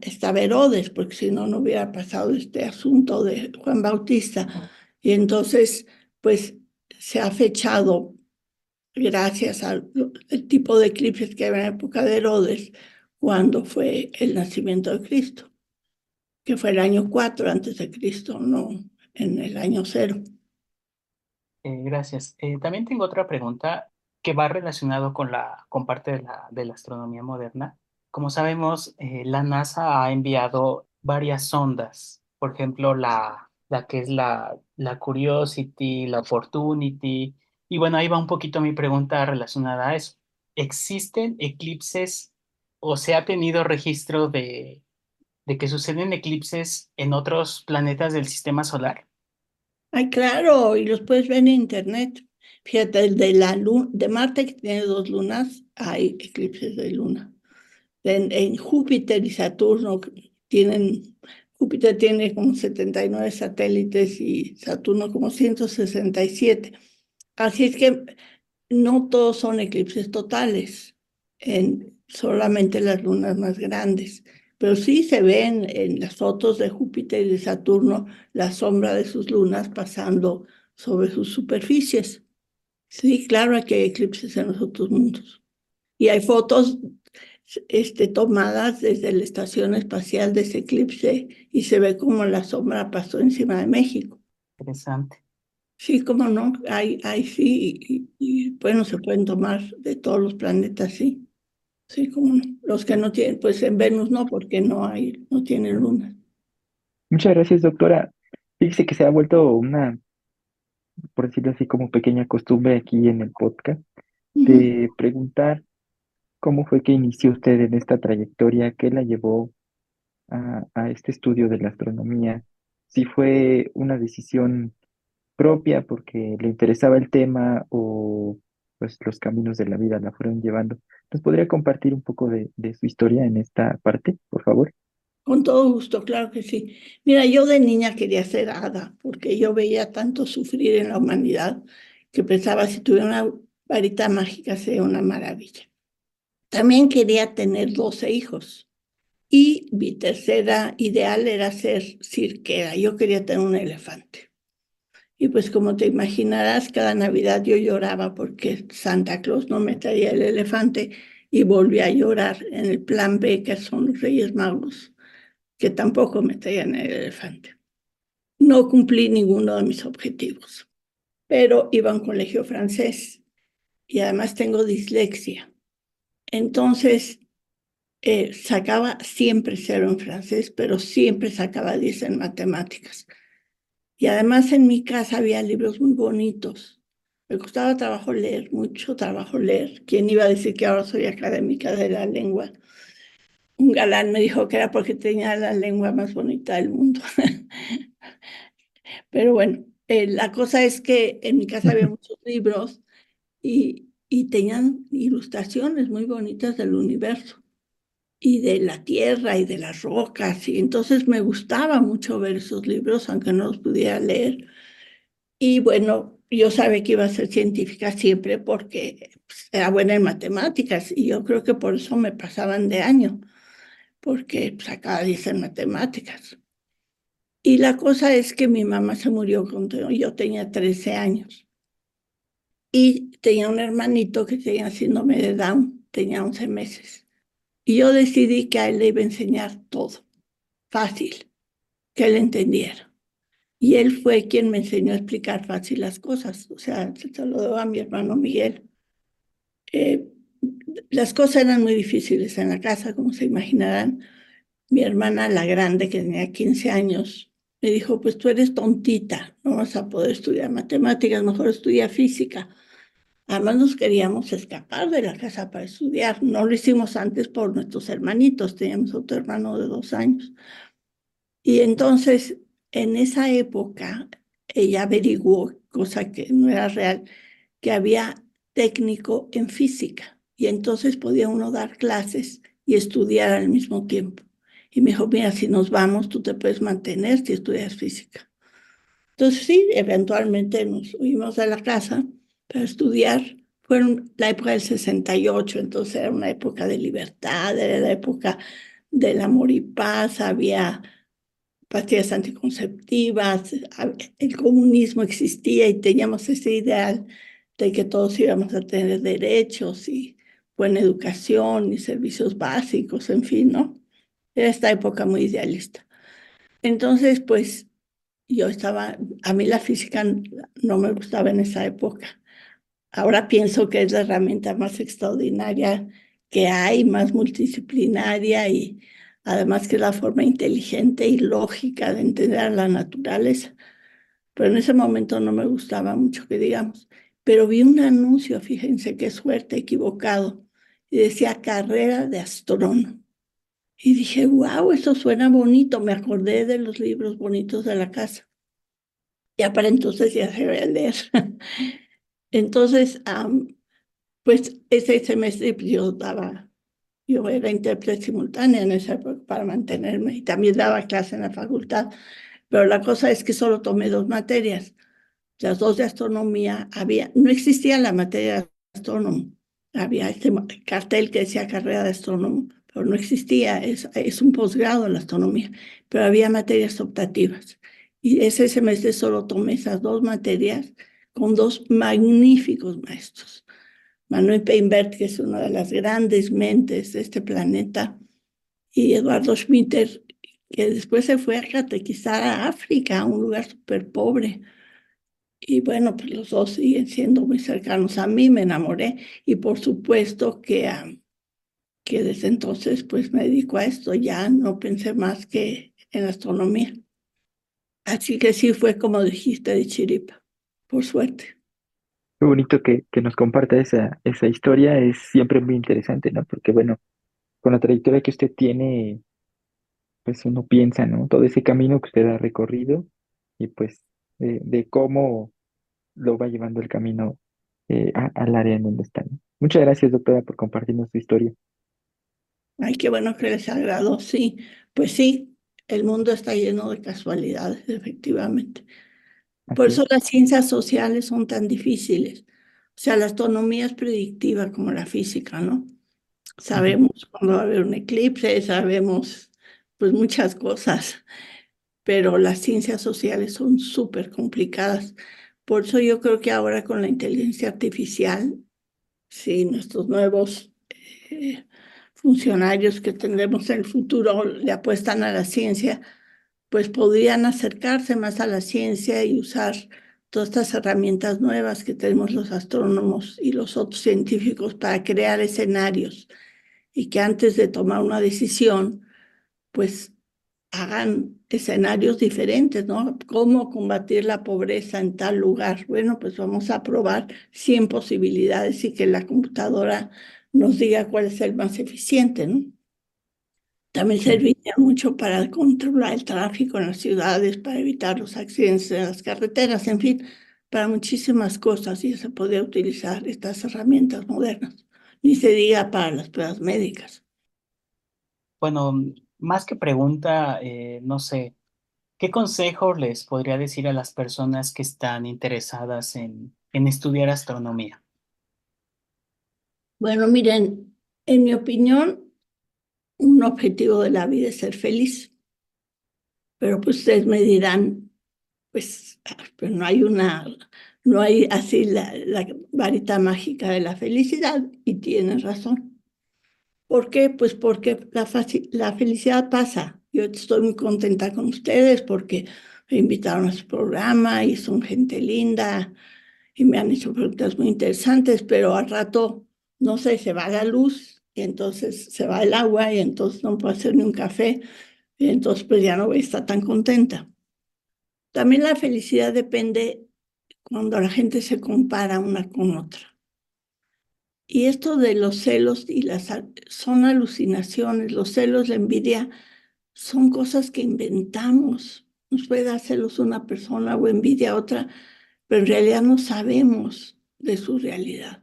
estaba Herodes, porque si no, no hubiera pasado este asunto de Juan Bautista. Y entonces, pues se ha fechado gracias al el tipo de eclipses que había en la época de Herodes, cuando fue el nacimiento de Cristo, que fue el año 4 antes de Cristo, no en el año 0. Gracias. También tengo otra pregunta que va relacionado con con parte de de la astronomía moderna. Como sabemos, la NASA ha enviado varias sondas, por ejemplo, la que es la Curiosity, la Opportunity, y bueno, ahí va un poquito mi pregunta relacionada a eso. ¿Existen eclipses o se ha tenido registro de que suceden eclipses en otros planetas del sistema solar? Ay, claro, y los puedes ver en internet. Fíjate, el de la luna, de Marte que tiene 2 lunas, hay eclipses de luna. En Júpiter y Saturno tienen, Júpiter tiene como 79 satélites y Saturno como 167. Así es que no todos son eclipses totales, solamente las lunas más grandes. Pero sí se ven en las fotos de Júpiter y de Saturno la sombra de sus lunas pasando sobre sus superficies. Sí, claro que hay eclipses en los otros mundos. Y hay fotos tomadas desde la estación espacial de ese eclipse y se ve como la sombra pasó encima de México. Interesante. Sí, cómo no, hay sí, bueno, se pueden tomar de todos los planetas, sí, sí, cómo no. Los que no tienen, pues en Venus no, porque no tiene luna. Muchas gracias, doctora. Fíjese que se ha vuelto una, por decirlo así, como pequeña costumbre aquí en el podcast, Ujú. de preguntar cómo fue que inició usted en esta trayectoria, qué la llevó a este estudio de la astronomía, si fue una decisión propia porque le interesaba el tema o pues los caminos de la vida la fueron llevando. ¿Nos podría compartir un poco de su historia en esta parte, por favor? Con todo gusto, claro que sí. Mira, yo de niña quería ser hada, porque yo veía tanto sufrir en la humanidad que pensaba si tuviera una varita mágica sería una maravilla. También quería tener 12 hijos. Y mi tercera ideal era ser cirquera. Yo quería tener un elefante. Y pues como te imaginarás, cada Navidad yo lloraba porque Santa Claus no me traía el elefante y volví a llorar en el plan B, que son los Reyes Magos, que tampoco me traían el elefante. No cumplí ninguno de mis objetivos, pero iba a un colegio francés y además tengo dislexia. Entonces sacaba siempre 0 en francés, pero siempre sacaba 10 en matemáticas. Y además en mi casa había libros muy bonitos. Me costaba trabajo leer, mucho trabajo leer. ¿Quién iba a decir que ahora soy académica de la lengua? Un galán me dijo que era porque tenía la lengua más bonita del mundo. Pero bueno, la cosa es que en mi casa había muchos libros y tenían ilustraciones muy bonitas del universo y de la tierra y de las rocas. Y entonces me gustaba mucho ver esos libros, aunque no los pudiera leer. Y bueno, yo sabía que iba a ser científica siempre porque pues, era buena en matemáticas y yo creo que por eso me pasaban de año, porque sacaba 10 en matemáticas. Y la cosa es que mi mamá se murió cuando yo tenía 13 años y tenía un hermanito que tenía síndrome de Down, tenía 11 meses. Y yo decidí que a él le iba a enseñar todo, fácil, que él entendiera. Y él fue quien me enseñó a explicar fácil las cosas. O sea, se lo debo a mi hermano Miguel. Eh, las cosas eran muy difíciles en la casa, como se imaginarán. Mi hermana, la grande, que tenía 15 años, me dijo, pues tú eres tontita, no vas a poder estudiar matemáticas, mejor estudia física. Además nos queríamos escapar de la casa para estudiar. No lo hicimos antes por nuestros hermanitos, teníamos otro hermano de 2 años. Y entonces, en esa época, ella averiguó, cosa que no era real, que había técnico en física. Y entonces podía uno dar clases y estudiar al mismo tiempo. Y me dijo, mira, si nos vamos, tú te puedes mantener si estudias física. Entonces sí, eventualmente nos fuimos de la casa para estudiar. Fueron la época del 68, entonces era una época de libertad, era la época del amor y paz, había pastillas anticonceptivas, el comunismo existía y teníamos ese ideal de que todos íbamos a tener derechos y buena educación y servicios básicos, en fin, ¿no? Era esta época muy idealista. Entonces, pues a mí la física no me gustaba en esa época. Ahora pienso que es la herramienta más extraordinaria que hay, más multidisciplinaria y además que es la forma inteligente y lógica de entender a la naturaleza. Pero en ese momento no me gustaba mucho que digamos. Pero vi un anuncio, fíjense qué suerte, equivocado, y decía carrera de astrónomo. Y dije, wow, eso suena bonito. Me acordé de los libros bonitos de la casa. Ya para entonces ya sabía leer. Entonces, pues ese semestre pues, yo era intérprete simultánea en esa época para mantenerme y también daba clase en la facultad, pero la cosa es que solo tomé 2 materias, las 2 de astronomía, no existía la materia de astrónomo, había este cartel que decía carrera de astrónomo, pero no existía, es un posgrado en la astronomía, pero había materias optativas. Y ese semestre solo tomé esas 2 materias con 2 magníficos maestros. Manuel Peinbert, que es una de las grandes mentes de este planeta, y Eduardo Schmitter, que después se fue a catequizar a África, a un lugar súper pobre. Y bueno, pues los dos siguen siendo muy cercanos a mí, me enamoré. Y por supuesto que desde entonces pues me dedico a esto, ya no pensé más que en astronomía. Así que sí fue como dijiste de chiripa, por suerte. Qué bonito que nos comparta esa historia, es siempre muy interesante, ¿no? Porque bueno, con la trayectoria que usted tiene, pues uno piensa, ¿no? Todo ese camino que usted ha recorrido y pues de cómo lo va llevando el camino al área en donde está, ¿no? Muchas gracias, doctora, por compartirnos su historia. Ay, qué bueno que les agradó, sí. Pues sí, el mundo está lleno de casualidades, efectivamente. Por Así es. eso las ciencias sociales son tan difíciles. O sea, la astronomía es predictiva como la física, ¿no? Ujú. Sabemos cuándo va a haber un eclipse, sabemos pues muchas cosas, pero las ciencias sociales son súper complicadas. Por eso yo creo que ahora con la inteligencia artificial, sí, nuestros nuevos eh, funcionarios que tendremos en el futuro le apuestan a la ciencia, pues podrían acercarse más a la ciencia y usar todas estas herramientas nuevas que tenemos los astrónomos y los otros científicos para crear escenarios y que antes de tomar una decisión, pues hagan escenarios diferentes, ¿no? ¿Cómo combatir la pobreza en tal lugar? Bueno, pues vamos a probar 100 posibilidades y que la computadora nos diga cuál es el más eficiente, ¿no? También serviría mucho para controlar el tráfico en las ciudades, para evitar los accidentes en las carreteras, en fin, para muchísimas cosas y se podría utilizar estas herramientas modernas. Ni se diga para las pruebas médicas. Bueno, más que pregunta, no sé, ¿qué consejo les podría decir a las personas que están interesadas en estudiar astronomía? Bueno, miren, en mi opinión, un objetivo de la vida es ser feliz, pero pues ustedes me dirán, pues, pero no hay así la varita mágica de la felicidad, y tienen razón. ¿Por qué? Pues porque la felicidad pasa. Yo estoy muy contenta con ustedes porque me invitaron a su programa y son gente linda y me han hecho preguntas muy interesantes, pero al rato, no sé, se va la luz y entonces se va el agua y entonces no puedo hacer ni un café y entonces pues ya no voy a estar tan contenta. También la felicidad depende cuando la gente se compara una con otra. Y esto de los celos son alucinaciones, los celos, la envidia, son cosas que inventamos. Nos puede dar celos una persona o envidia a otra, pero en realidad no sabemos de su realidad.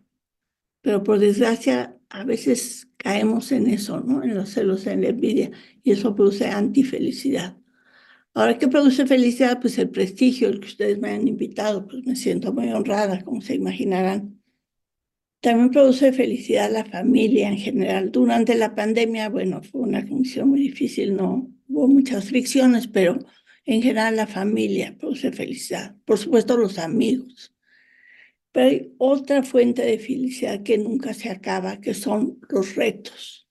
Pero por desgracia, a veces caemos en eso, ¿no? En los celos, en la envidia, y eso produce antifelicidad. Ahora, ¿qué produce felicidad? Pues el prestigio, el que ustedes me han invitado, pues me siento muy honrada, como se imaginarán. También produce felicidad la familia en general. Durante la pandemia, bueno, fue una condición muy difícil, no hubo muchas fricciones, pero en general la familia produce felicidad. Por supuesto, los amigos. Pero hay otra fuente de felicidad que nunca se acaba, que son los retos,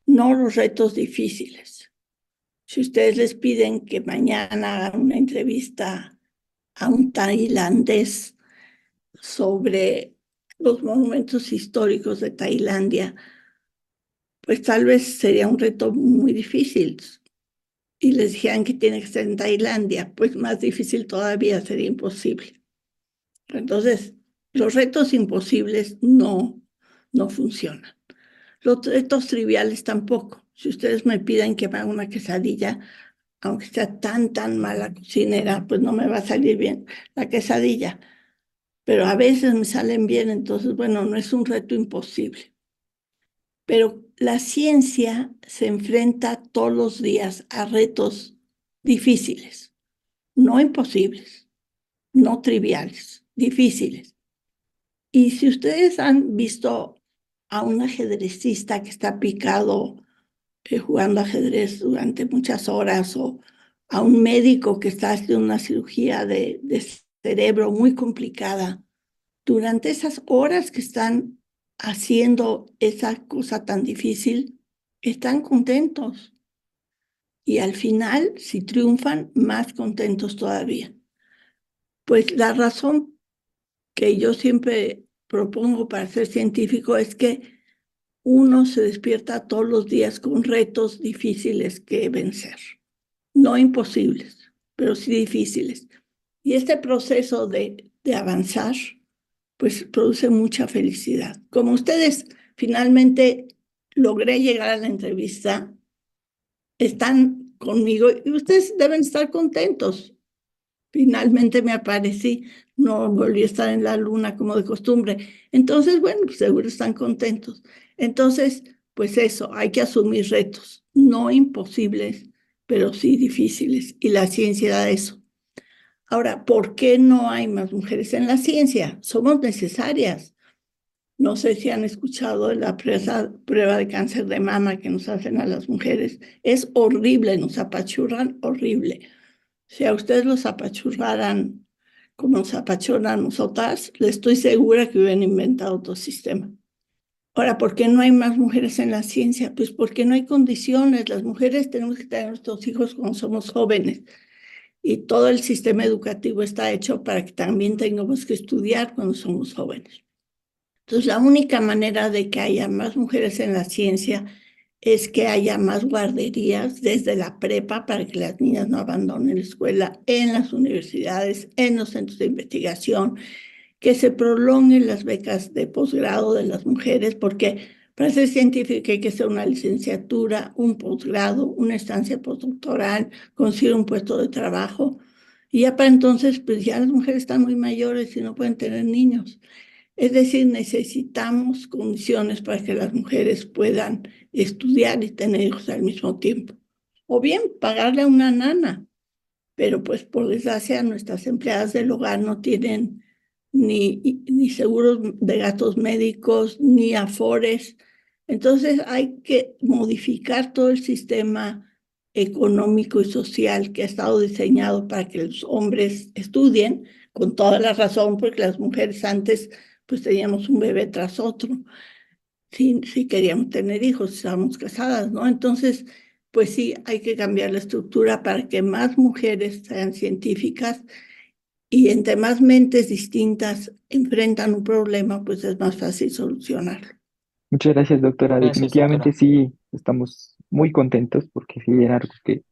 no los retos difíciles. Si ustedes les piden que mañana hagan una entrevista a un tailandés sobre los monumentos históricos de Tailandia, pues tal vez sería un reto muy difícil. Y les dijeran que tiene que ser en Tailandia, pues más difícil todavía, sería imposible. Entonces, los retos imposibles no funcionan. Los retos triviales tampoco. Si ustedes me piden que me haga una quesadilla, aunque sea tan mala cocinera, pues no me va a salir bien la quesadilla. Pero a veces me salen bien, entonces, bueno, no es un reto imposible. Pero la ciencia se enfrenta todos los días a retos difíciles, no imposibles, no triviales, difíciles. Y si ustedes han visto a un ajedrecista que está picado jugando ajedrez durante muchas horas, o a un médico que está haciendo una cirugía de cerebro muy complicada, durante esas horas que están haciendo esa cosa tan difícil, están contentos. Y al final, si triunfan, más contentos todavía. Pues la razón que yo siempre propongo para ser científico es que uno se despierta todos los días con retos difíciles que vencer. No imposibles, pero sí difíciles. Y este proceso de avanzar, pues produce mucha felicidad. Como ustedes, finalmente logré llegar a la entrevista, están conmigo y ustedes deben estar contentos. Finalmente me aparecí, no volví a estar en la luna como de costumbre. Entonces, bueno, pues seguro están contentos. Entonces, pues eso, hay que asumir retos, no imposibles, pero sí difíciles. Y la ciencia da eso. Ahora, ¿por qué no hay más mujeres en la ciencia? Somos necesarias. No sé si han escuchado de la prueba de cáncer de mama que nos hacen a las mujeres. Es horrible, nos apachurran horrible. Si a ustedes los apachurraran como nos apachurran a nosotras, le estoy segura que hubieran inventado otro sistema. Ahora, ¿por qué no hay más mujeres en la ciencia? Pues porque no hay condiciones. Las mujeres tenemos que tener a nuestros hijos cuando somos jóvenes. Y todo el sistema educativo está hecho para que también tengamos que estudiar cuando somos jóvenes. Entonces, la única manera de que haya más mujeres en la ciencia es que haya más guarderías desde la prepa para que las niñas no abandonen la escuela, en las universidades, en los centros de investigación, que se prolonguen las becas de posgrado de las mujeres, porque para ser científico hay que hacer una licenciatura, un posgrado, una estancia postdoctoral, conseguir un puesto de trabajo. Y ya para entonces, pues ya las mujeres están muy mayores y no pueden tener niños. Es decir, necesitamos condiciones para que las mujeres puedan estudiar y tener hijos al mismo tiempo. O bien pagarle a una nana, pero pues por desgracia nuestras empleadas del hogar no tienen ni seguros de gastos médicos, ni afores. Entonces hay que modificar todo el sistema económico y social que ha estado diseñado para que los hombres estudien, con toda la razón, porque las mujeres antes pues teníamos un bebé tras otro si queríamos tener hijos, si estábamos casadas, ¿no? Entonces, pues sí, hay que cambiar la estructura para que más mujeres sean científicas y entre más mentes distintas enfrentan un problema, pues es más fácil solucionarlo. Muchas gracias, doctora. Gracias, Definitivamente doctora. sí, estamos muy contentos porque sí era algo que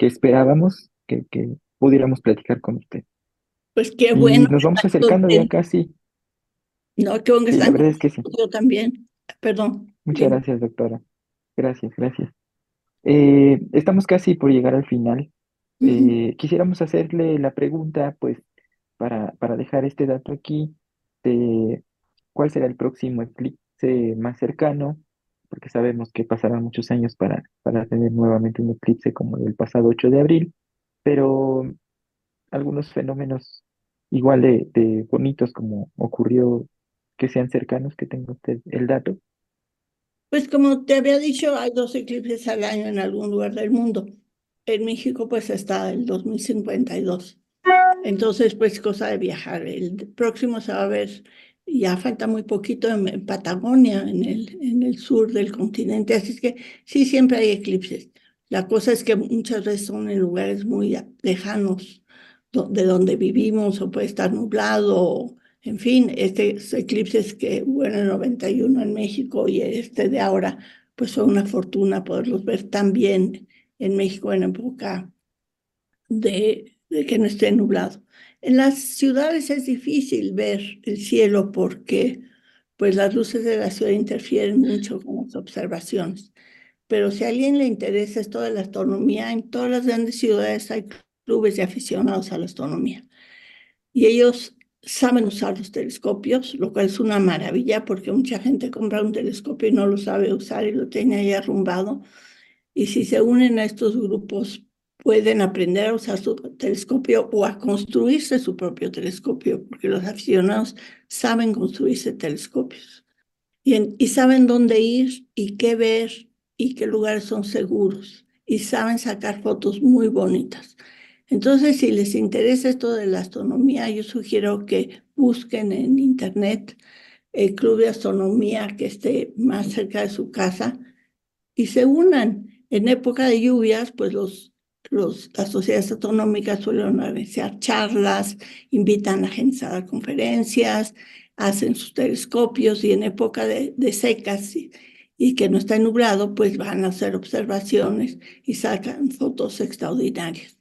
esperábamos que pudiéramos platicar con usted. Pues qué Y bueno nos que vamos están acercando ya contentos. casi. No, qué bueno que Sí, la están verdad es que sí. contentos, yo también. Perdón, Muchas dime. gracias, doctora. Gracias, gracias. Estamos casi por llegar al final. Ujú. Quisiéramos hacerle la pregunta, pues, para dejar este dato aquí, de cuál será el próximo eclipse más cercano, porque sabemos que pasarán muchos años para tener nuevamente un eclipse como el pasado 8 de abril, pero algunos fenómenos igual de bonitos como ocurrió, que sean cercanos, que tenga usted el dato. Pues como te había dicho, hay 2 eclipses al año en algún lugar del mundo. En México, pues está el 2052. Entonces, pues cosa de viajar. El próximo se va a ver, ya falta muy poquito en Patagonia, en el sur del continente. Así es que sí, siempre hay eclipses. La cosa es que muchas veces son en lugares muy lejanos de donde vivimos o puede estar nublado. En fin, estos eclipses que hubo en el 91 en México y este de ahora, pues fue una fortuna poderlos ver también en México en época de que no esté nublado. En las ciudades es difícil ver el cielo porque pues las luces de la ciudad interfieren mucho con las observaciones. Pero si a alguien le interesa esto de la astronomía, en todas las grandes ciudades hay clubes de aficionados a la astronomía. Y ellos saben usar los telescopios, lo cual es una maravilla porque mucha gente compra un telescopio y no lo sabe usar y lo tiene ahí arrumbado. Y si se unen a estos grupos, pueden aprender a usar su telescopio o a construirse su propio telescopio, porque los aficionados saben construirse telescopios y saben dónde ir y qué ver y qué lugares son seguros y saben sacar fotos muy bonitas. Entonces, si les interesa esto de la astronomía, yo sugiero que busquen en internet el club de astronomía que esté más cerca de su casa y se unan. En época de lluvias, pues las sociedades astronómicas suelen organizar charlas, invitan a gente a dar conferencias, hacen sus telescopios y en época de secas y que no está nublado, pues van a hacer observaciones y sacan fotos extraordinarias.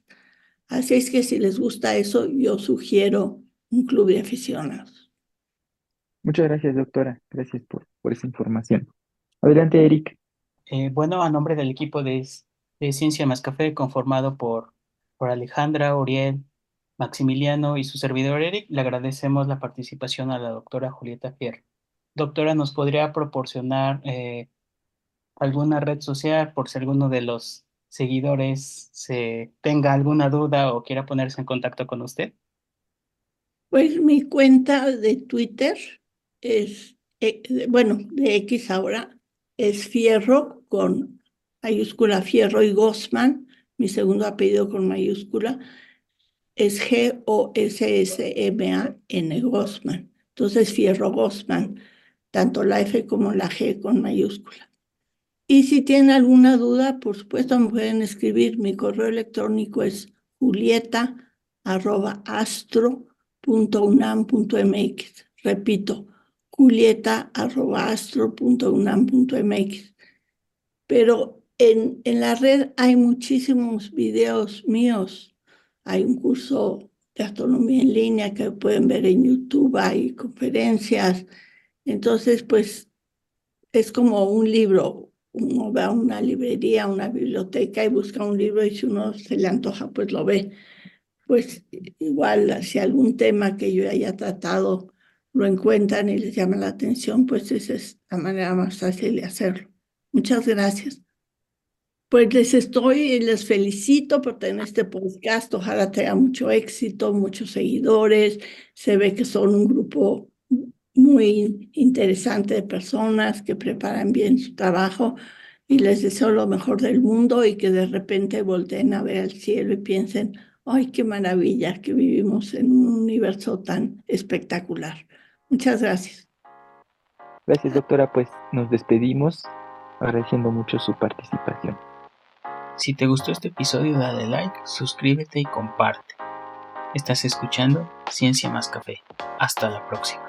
Así es que si les gusta eso, yo sugiero un club de aficionados. Muchas gracias, doctora. Gracias por esa información. Adelante, Eric. Bueno, a nombre del equipo de Ciencia Más Café, conformado por Alejandra, Uriel, Maximiliano y su servidor Eric, le agradecemos la participación a la doctora Julieta Fierro. Doctora, ¿nos podría proporcionar alguna red social por si alguno de los seguidores tenga alguna duda o quiera ponerse en contacto con usted? Pues mi cuenta de Twitter es, bueno, de X ahora, es Fierro con mayúscula Fierro y Gossman, mi segundo apellido con mayúscula, es Gossman, Gossman. Entonces Fierro Gossman, tanto la F como la G con mayúscula. Y si tienen alguna duda, por supuesto, me pueden escribir. Mi correo electrónico es julieta@astro.unam.mx. Repito, julieta@astro.unam.mx. Pero en la red hay muchísimos videos míos. Hay un curso de astronomía en línea que pueden ver en YouTube, hay conferencias. Entonces, pues es como un libro. Uno va a una librería, una biblioteca y busca un libro y si uno se le antoja, pues lo ve. Pues igual, si algún tema que yo haya tratado lo encuentran y les llama la atención, pues esa es la manera más fácil de hacerlo. Muchas gracias. Pues les felicito por tener este podcast. Ojalá tenga mucho éxito, muchos seguidores. Se ve que son un grupo muy interesante de personas que preparan bien su trabajo y les deseo lo mejor del mundo y que de repente volteen a ver al cielo y piensen, ¡ay, qué maravilla que vivimos en un universo tan espectacular! Muchas gracias. Gracias, doctora. Pues nos despedimos agradeciendo mucho su participación. Si te gustó este episodio, dale like, suscríbete y comparte. Estás escuchando Ciencia más Café. Hasta la próxima.